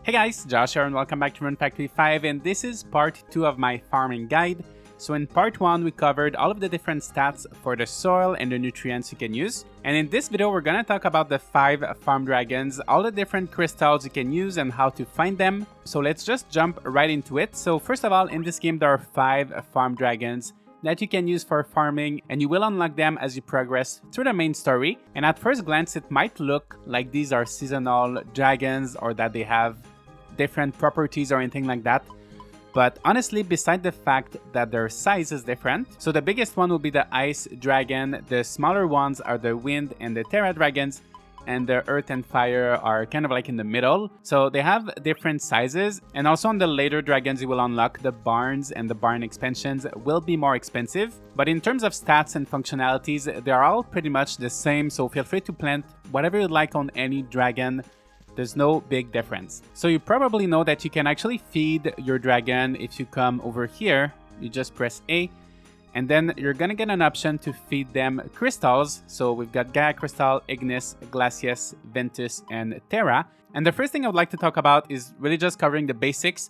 Hey guys, Josh here and welcome back to Rune Factory 5, and this is part 2 of my farming guide. So in part 1 we covered all of the different stats for the soil and the nutrients you can use. And in this video we're gonna talk about the 5 farm dragons, all the different crystals you can use and how to find them. So let's just jump right into it. So first of all, in this game there are 5 farm dragons that you can use for farming, and you will unlock them as you progress through the main story. And at first glance it might look like these are seasonal dragons or that they have different properties or anything like that, but honestly, beside the fact that their size is different, so the biggest one will be the ice dragon, the smaller ones are the wind and the terra dragons, and the earth and fire are kind of like in the middle. So they have different sizes, and also on the later dragons you will unlock the barns, and the barn expansions will be more expensive. But in terms of stats and functionalities, they're all pretty much the same, so feel free to plant whatever you like on any dragon. There's no big difference. So you probably know that you can actually feed your dragon if you come over here. You just press A, and then you're gonna get an option to feed them crystals. So we've got Gaia Crystal, Ignis, Glacies, Ventus, and Terra. And the first thing I would like to talk about is really just covering the basics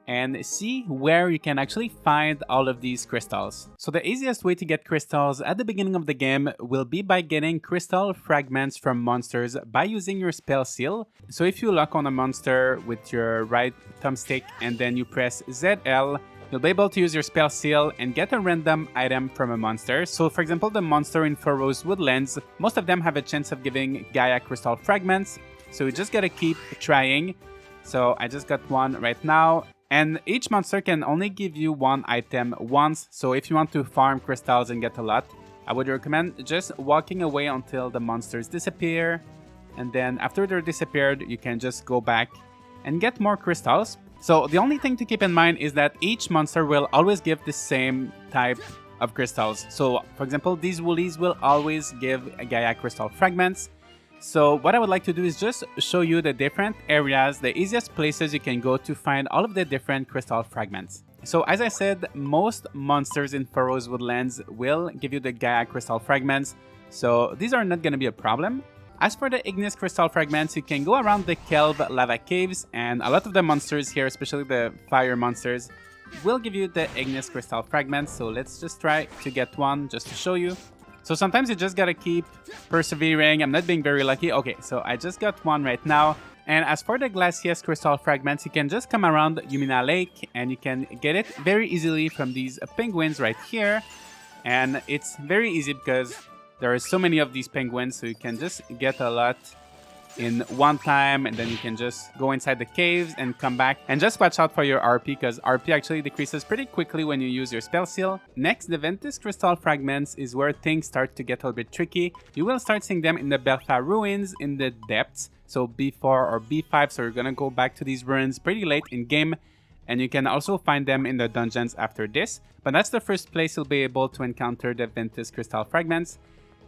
and see where you can actually find all of these crystals. So the easiest way to get crystals at the beginning of the game will be by getting crystal fragments from monsters by using your spell seal. So if you lock on a monster with your right thumbstick and then you press ZL, you'll be able to use your spell seal and get a random item from a monster. So for example, the monster in Furrow's Woodlands, most of them have a chance of giving Gaia Crystal fragments. So you just gotta keep trying. So I just got one right now. And each monster can only give you one item once, so if you want to farm crystals and get a lot, I would recommend just walking away until the monsters disappear. And then after they're disappeared, you can just go back and get more crystals. So the only thing to keep in mind is that each monster will always give the same type of crystals. So for example, these woolies will always give Gaia Crystal fragments. So what I would like to do is just show you the different areas, the easiest places you can go to find all of the different crystal fragments. So as I said, most monsters in Furrow's Woodlands will give you the Gaia Crystal fragments, so these are not going to be a problem. As for the Ignis Crystal fragments, you can go around the Kelv lava caves, and a lot of the monsters here, especially the fire monsters, will give you the Ignis Crystal fragments. So let's just try to get one just to show you. So sometimes you just gotta keep persevering. I'm not being very lucky. Okay, so I just got one right now. And as for the Glacies Crystal fragments, you can just come around Yumina Lake and you can get it very easily from these penguins right here. And it's very easy because there are so many of these penguins, so you can just get a lot in one time, and then you can just go inside the caves and come back. And just watch out for your RP, because RP actually decreases pretty quickly when you use your spell seal. Next, the Ventus Crystal fragments is where things start to get a little bit tricky. You will start seeing them in the Belfa ruins in the depths, so B4 or B5, so you're gonna go back to these ruins pretty late in game. And you can also find them in the dungeons after this, but that's the first place you'll be able to encounter the Ventus Crystal fragments.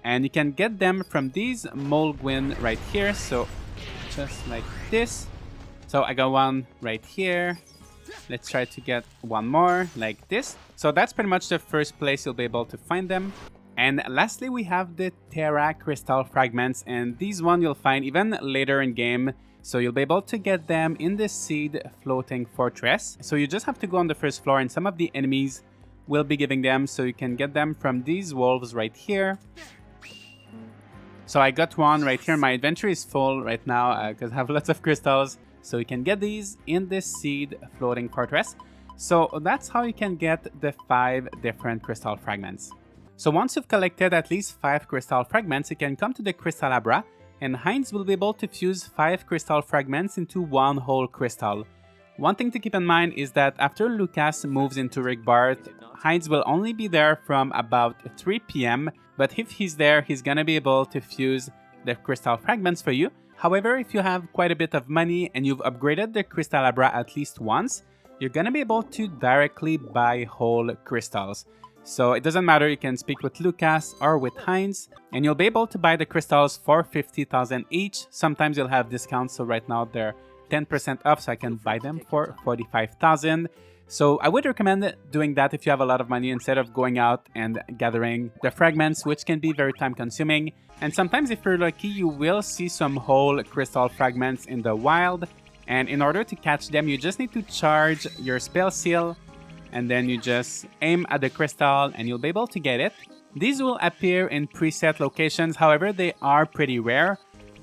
And you can get them from these Molgwyn right here, so just like this. So I got one right here. Let's try to get one more like this. So that's pretty much the first place you'll be able to find them. And lastly, we have the Terra Crystal fragments, and these one you'll find even later in game. So you'll be able to get them in the Seed Floating Fortress. So you just have to go on the first floor, and some of the enemies will be giving them. So you can get them from these wolves right here. So I got one right here. My inventory is full right now because I have lots of crystals. So you can get these in this Seed Floating Fortress. So that's how you can get the 5 different crystal fragments. So once you've collected at least 5 crystal fragments, you can come to the Crystalabra, and Heinz will be able to fuse 5 crystal fragments into one whole crystal. One thing to keep in mind is that after Lucas moves into Rigbart, Heinz will only be there from about 3 PM, but if he's there, he's gonna be able to fuse the crystal fragments for you. However, if you have quite a bit of money and you've upgraded the Crystalabra at least once, you're gonna be able to directly buy whole crystals. So it doesn't matter, you can speak with Lucas or with Heinz, and you'll be able to buy the crystals for 50,000 each. Sometimes you'll have discounts, so right now they're 10% off, so I can buy them for 45,000. So I would recommend doing that if you have a lot of money instead of going out and gathering the fragments, which can be very time consuming. And sometimes if you're lucky, you will see some whole crystal fragments in the wild. And in order to catch them, you just need to charge your spell seal, and then you just aim at the crystal and you'll be able to get it. These will appear in preset locations, however they are pretty rare.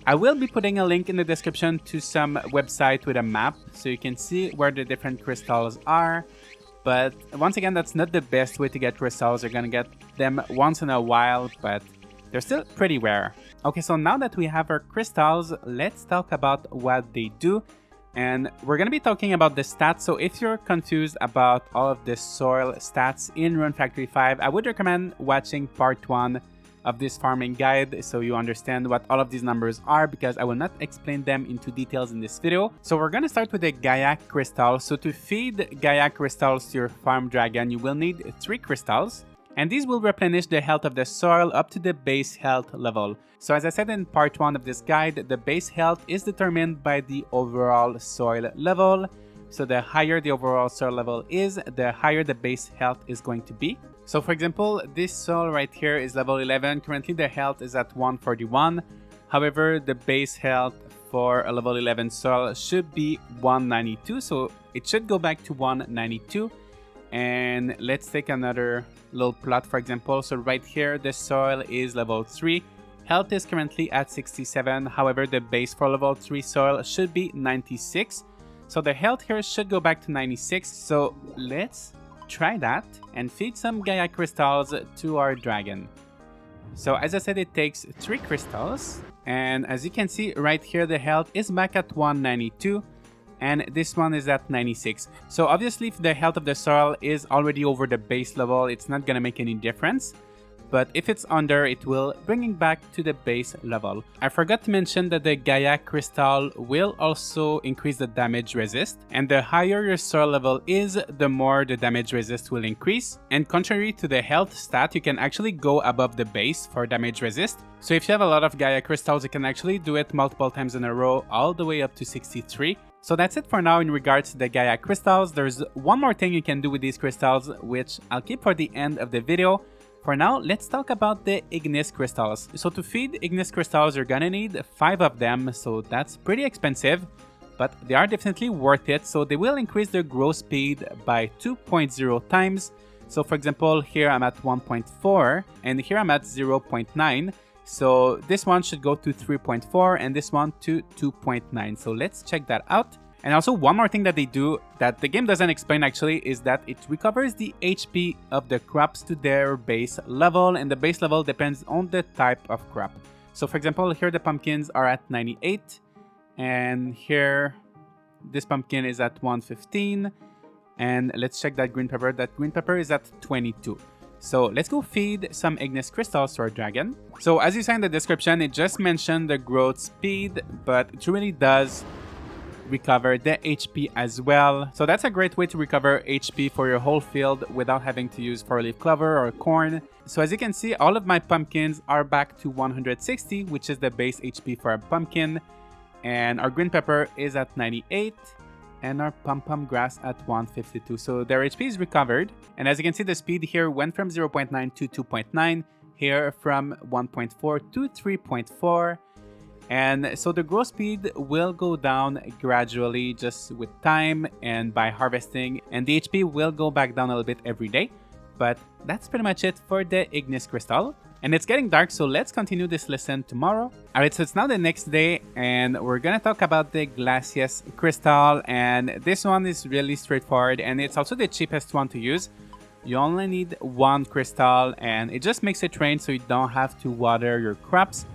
I will be putting a link in the description to some website with a map so you can see where the different crystals are. But once again, that's not the best way to get crystals. You're gonna get them once in a while, but they're still pretty rare. Okay, so now that we have our crystals, let's talk about what they do. And we're going to be talking about the stats. So if you're confused about all of the soil stats in Rune Factory 5, I would recommend watching part 1 of this farming guide so you understand what all of these numbers are, because I will not explain them into details in this video. So we're going to start with the Gaia Crystals. So to feed Gaia Crystals to your farm dragon, you will need 3 crystals. And these will replenish the health of the soil up to the base health level. So as I said in part 1 of this guide, the base health is determined by the overall soil level. So the higher the overall soil level is, the higher the base health is going to be. So for example, this soil right here is level 11. Currently the health is at 141. However, the base health for a level 11 soil should be 192. So it should go back to 192. And let's take another little plot, for example. So right here, the soil is level 3. Health is currently at 67. However, the base for level 3 soil should be 96. So the health here should go back to 96. So let's try that and feed some Gaia Crystals to our dragon. So as I said, it takes 3 crystals. And as you can see right here, the health is back at 192. And this one is at 96. So obviously if the health of the soil is already over the base level, it's not gonna make any difference. But if it's under, it will bring it back to the base level. I forgot to mention that the Gaia Crystal will also increase the damage resist. And the higher your soil level is, the more the damage resist will increase. And contrary to the health stat, you can actually go above the base for damage resist. So if you have a lot of Gaia Crystals, you can actually do it multiple times in a row, all the way up to 63. So that's it for now in regards to the Gaia Crystals. There's one more thing you can do with these crystals, which I'll keep for the end of the video. For now, let's talk about the Ignis Crystals. So to feed Ignis Crystals, you're gonna need 5 of them, so that's pretty expensive, but they are definitely worth it. So they will increase their growth speed by 2.0 times. So for example, here I'm at 1.4 and here I'm at 0.9. So this one should go to 3.4 and this one to 2.9. So let's check that out. And also one more thing that they do that the game doesn't explain actually is that it recovers the HP of the crops to their base level, and the base level depends on the type of crop. So for example, here the pumpkins are at 98 and here this pumpkin is at 115, and let's check that green pepper. That green pepper is at 22. So let's go feed some Ignis Crystals to our dragon. So as you saw in the description, it just mentioned the growth speed, but it really does recover the HP as well. So that's a great way to recover HP for your whole field without having to use 4-leaf clover or corn. So as you can see, all of my pumpkins are back to 160, which is the base HP for a pumpkin. And our green pepper is at 98. And our pom-pom grass at 152. So their HP is recovered. And as you can see, the speed here went from 0.9 to 2.9. Here from 1.4 to 3.4. And so the growth speed will go down gradually just with time and by harvesting. And the HP will go back down a little bit every day. But that's pretty much it for the Ignis Crystal. And it's getting dark, so let's continue this lesson tomorrow. Alright, so it's now the next day, and we're gonna talk about the Glacies Crystal. And this one is really straightforward, and it's also the cheapest one to use. You only need 1 crystal, and it just makes it rain so you don't have to water your crops.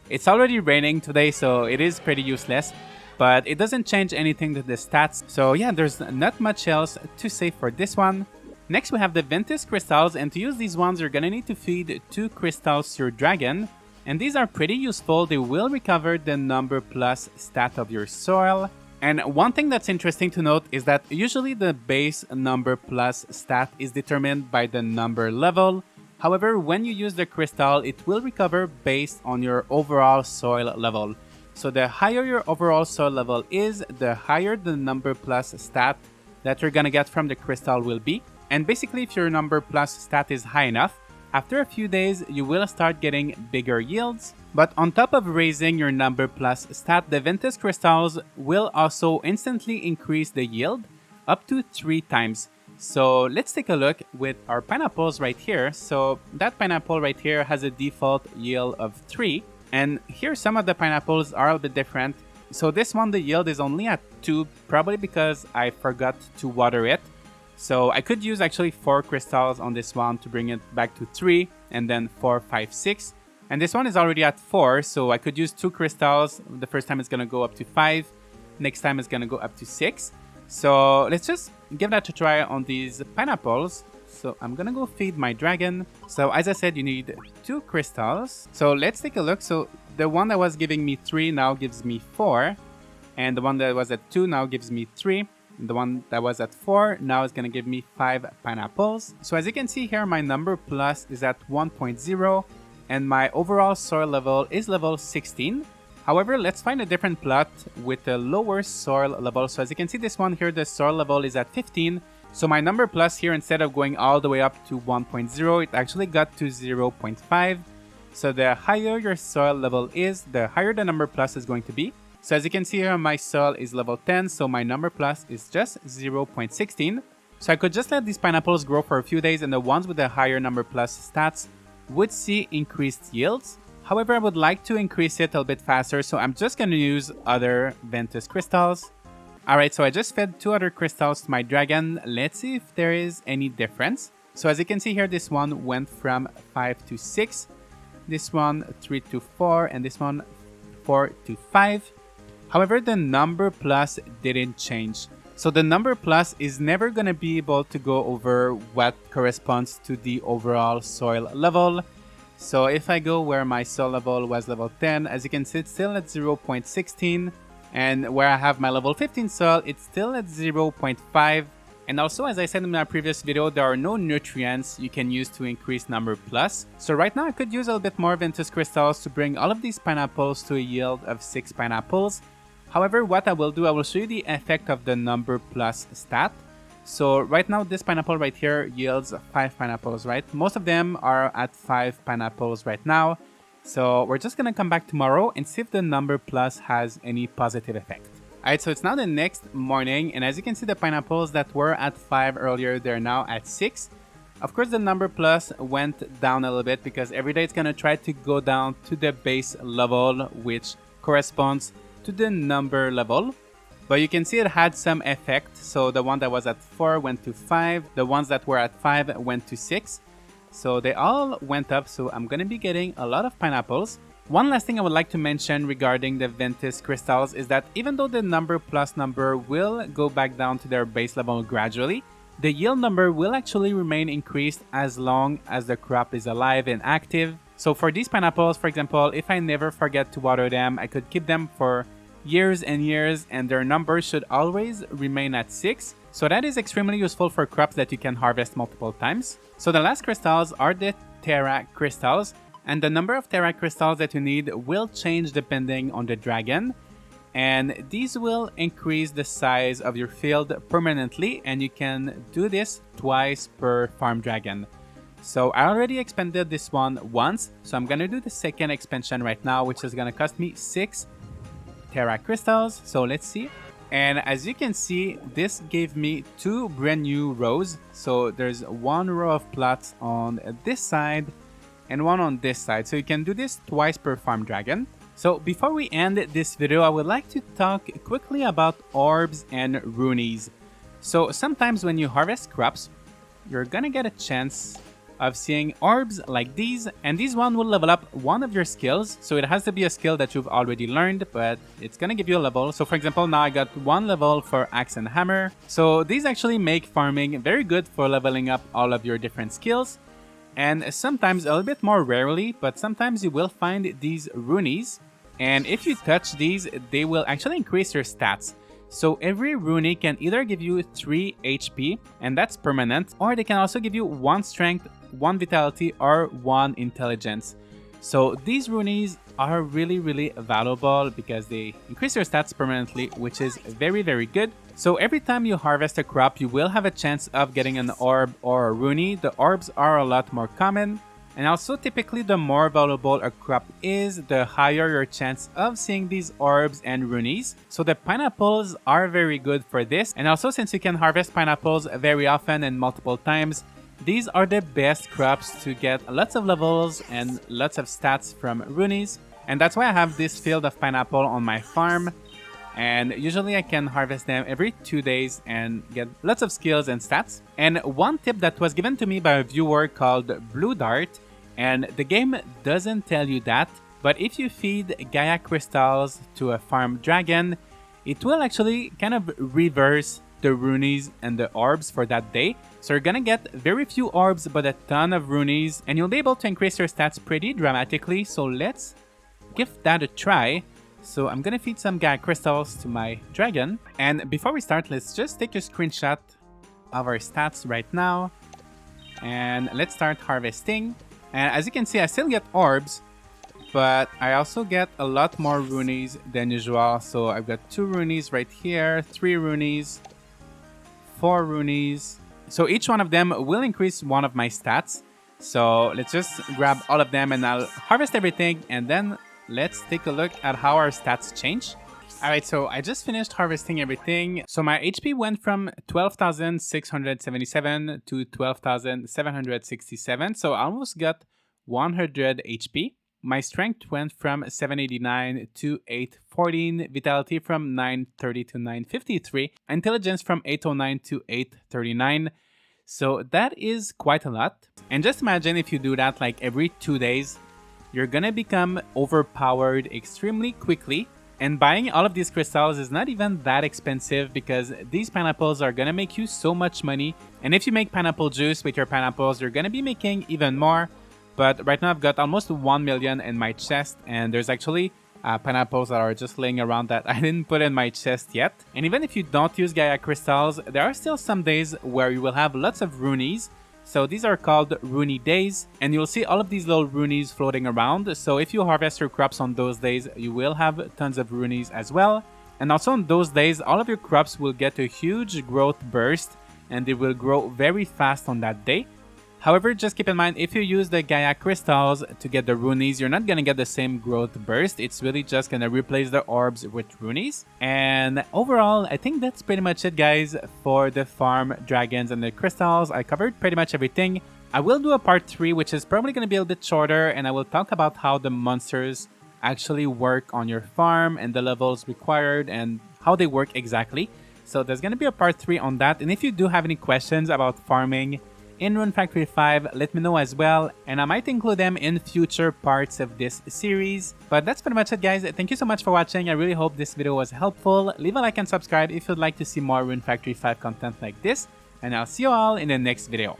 It's already raining today, so it is pretty useless, but it doesn't change anything to the stats. So yeah, there's not much else to say for this one. Next, we have the Ventus Crystals, and to use these ones, you're gonna need to feed 2 crystals to your dragon. And these are pretty useful. They will recover the number plus stat of your soil. And one thing that's interesting to note is that usually the base number plus stat is determined by the number level. However, when you use the crystal, it will recover based on your overall soil level. So the higher your overall soil level is, the higher the number plus stat that you're gonna get from the crystal will be. And basically, if your number plus stat is high enough, After a few days, you will start getting bigger yields. But on top of raising your number plus stat, the Ventus Crystals will also instantly increase the yield up to 3 times. So let's take a look with our pineapples right here. So that pineapple right here has a default yield of 3. And here some of the pineapples are a bit different. So this one, the yield is only at 2, probably because I forgot to water it. So I could use actually 4 crystals on this one to bring it back to 3, and then 4, 5, 6. And this one is already at 4, so I could use 2 crystals. The first time it's going to go up to 5. Next time it's going to go up to 6. So let's just give that a try on these pineapples. So I'm going to go feed my dragon. So as I said, you need 2 crystals. So let's take a look. So the one that was giving me 3 now gives me 4. And the one that was at 2 now gives me 3. The one that was at 4 now is going to give me 5 pineapples. So as you can see here, my number plus is at 1.0 and my overall soil level is level 16. However, let's find a different plot with a lower soil level. So as you can see, this one here, the soil level is at 15. So my number plus here, instead of going all the way up to 1.0, it actually got to 0.5. So the higher your soil level is, the higher the number plus is going to be. So as you can see here, my soil is level 10, so my number plus is just 0.16. So I could just let these pineapples grow for a few days, and the ones with the higher number plus stats would see increased yields. However, I would like to increase it a little bit faster, so I'm just going to use other Ventus Crystals. Alright, so I just fed 2 other crystals to my dragon. Let's see if there is any difference. So as you can see here, this one went from 5 to 6, this one 3 to 4, and this one 4 to 5. However, the number plus didn't change. So the number plus is never going to be able to go over what corresponds to the overall soil level. So if I go where my soil level was level 10, as you can see, it's still at 0.16. And where I have my level 15 soil, it's still at 0.5. And also, as I said in my previous video, there are no nutrients you can use to increase number plus. So right now I could use a little bit more Ventus Crystals to bring all of these pineapples to a yield of 6 pineapples. However, what I will do, I will show you the effect of the number plus stat. So right now, this pineapple right here yields 5 pineapples, right? Most of them are at 5 pineapples right now. So we're just gonna come back tomorrow and see if the number plus has any positive effect. Alright, so it's now the next morning, and as you can see, the pineapples that were at 5 earlier, they're now at 6. Of course, the number plus went down a little bit because every day it's gonna try to go down to the base level, which corresponds to the number level. But you can see it had some effect. So the one that was at 4 went to 5. The ones that were at 5 went to 6. So they all went up. So I'm going to be getting a lot of pineapples. One last thing I would like to mention regarding the Ventus Crystals is that even though the number plus number will go back down to their base level gradually, the yield number will actually remain increased as long as the crop is alive and active. So for these pineapples, for example, if I never forget to water them, I could keep them for years and years, and their numbers should always remain at 6. So that is extremely useful for crops that you can harvest multiple times. So the last crystals are the Terra Crystals, and the number of Terra Crystals that you need will change depending on the dragon. And these will increase the size of your field permanently, and you can do this twice per farm dragon. So I already expanded this one once, so I'm gonna do the second expansion right now, which is gonna cost me 6 Terra Crystals. So let's see. And as you can see, this gave me 2 brand new rows. So there's 1 row of plots on this side and 1 on this side. So you can do this twice per farm dragon. So before we end this video, I would like to talk quickly about Orbs and Runeys. So sometimes when you harvest crops, you're gonna get a chance of seeing orbs like these, and this one will level up one of your skills. So it has to be a skill that you've already learned, but it's gonna give you a level. So for example, now I got 1 level for axe and hammer. So these actually make farming very good for leveling up all of your different skills. And sometimes, a little bit more rarely, but sometimes you will find these Runeys. And if you touch these, they will actually increase your stats. So every Rune can either give you 3 HP, and that's permanent, or they can also give you 1 strength, 1 vitality, or 1 intelligence. So these Runeys are really valuable because they increase your stats permanently, which is very good. So every time you harvest a crop, you will have a chance of getting an orb or a Rune. The orbs are a lot more common. And also, typically, the more valuable a crop is, the higher your chance of seeing these orbs and runeys. So the pineapples are very good for this. And also, since you can harvest pineapples very often and multiple times, these are the best crops to get lots of levels and lots of stats from runeys. And that's why I have this field of pineapple on my farm. And usually I can harvest them every 2 days and get lots of skills and stats. And one tip that was given to me by a viewer called Blue Dart, and the game doesn't tell you that, but if you feed Gaia Crystals to a farm dragon, it will actually kind of reverse the runeys and the orbs for that day. So you're gonna get very few orbs but a ton of runeys, and you'll be able to increase your stats pretty dramatically. So let's give that a try. So I'm gonna feed some Gaia Crystals to my dragon. And before we start, let's just take a screenshot of our stats right now. And let's start harvesting. And as you can see, I still get orbs, but I also get a lot more runeys than usual. So I've got 2 runeys right here, 3 runeys, 4 runeys. So each one of them will increase one of my stats. So let's just grab all of them and I'll harvest everything, and then let's take a look at how our stats change. Alright, so I just finished harvesting everything. So my HP went from 12,677 to 12,767. So I almost got 100 HP. My strength went from 789 to 814. Vitality from 930 to 953. Intelligence from 809 to 839. So that is quite a lot. And just imagine if you do that like every 2 days, you're gonna become overpowered extremely quickly. And buying all of these crystals is not even that expensive because these pineapples are gonna make you so much money. And if you make pineapple juice with your pineapples, you're gonna be making even more. But right now I've got almost 1 million in my chest, and there's actually pineapples that are just laying around that I didn't put in my chest yet. And even if you don't use Gaia Crystals, there are still some days where you will have lots of runeys. So these are called Runey days, and you'll see all of these little runeys floating around. So if you harvest your crops on those days, you will have tons of runeys as well. And also on those days, all of your crops will get a huge growth burst, and they will grow very fast on that day. However, just keep in mind, if you use the Gaia Crystals to get the runeys, you're not going to get the same growth burst. It's really just going to replace the orbs with runeys. And overall, I think that's pretty much it, guys, for the farm dragons and the crystals. I covered pretty much everything. I will do a part 3, which is probably going to be a bit shorter, and I will talk about how the monsters actually work on your farm and the levels required and how they work exactly. So there's going to be a part 3 on that. And if you do have any questions about farming in Rune Factory 5, let me know as well, and I might include them in future parts of this series. But that's pretty much it, guys. Thank you so much for watching. I really hope this video was helpful. Leave a like and subscribe if you'd like to see more Rune Factory 5 content like this, and I'll see you all in the next video.